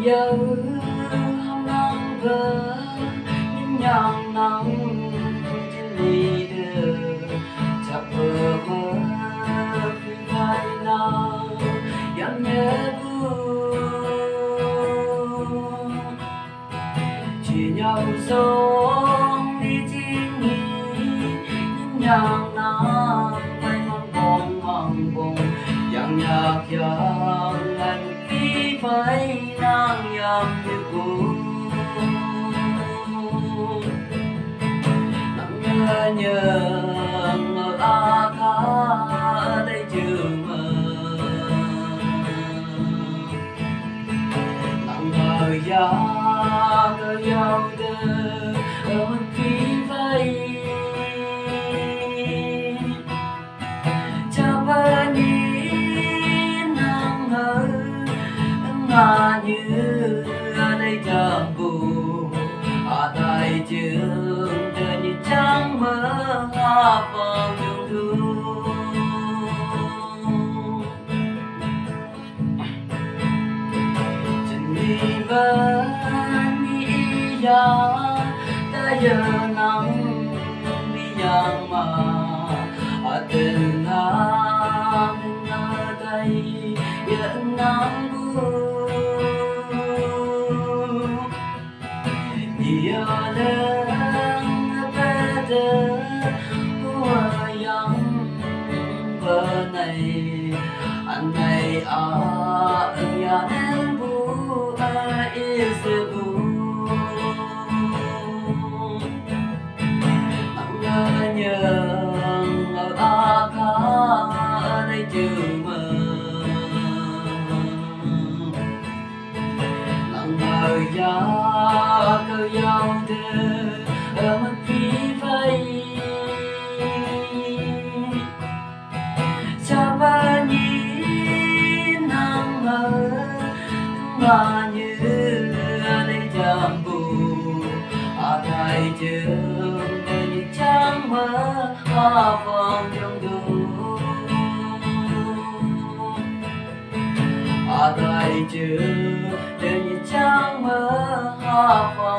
giờ hôm nắng vỡ những nhang nắng trên ly đưa chập bờ mơ vì phải nào yang nhớ buồn chỉ nhau sống đi chính nghĩ những nhang nắng may mắn bóng mang bông yang nhạc yang anh vì phải nàng yang như cũ nắng nhớ ngờ a khá đây chưa mơ nắng ngờ ya cơ nhau đơ ở mình vì phải cha ba nhìn nàng ngờ mà như ở đây chẳng buồn ở tại trường đời như trắng mơ hoa vàng đường thu chân đi vẫn nghĩ ra ta giờ nắng đi yang mà ở tình nam ở đây vẫn nắng buồn nhiều lần better hoa yang bờ này anh này anh ya nên buồn is buồn anh nhớ ở a khá ở đây chưa mơ nắng ngờ ya cơ nhau đơ ở mất phí vây cha ba nhìn nàng ngờ mà như ở đây chẳng buồn ở tại trường đời như trắng mơ hoa vàng trong đường ở tại trường đời như trắng mơ hoa vàng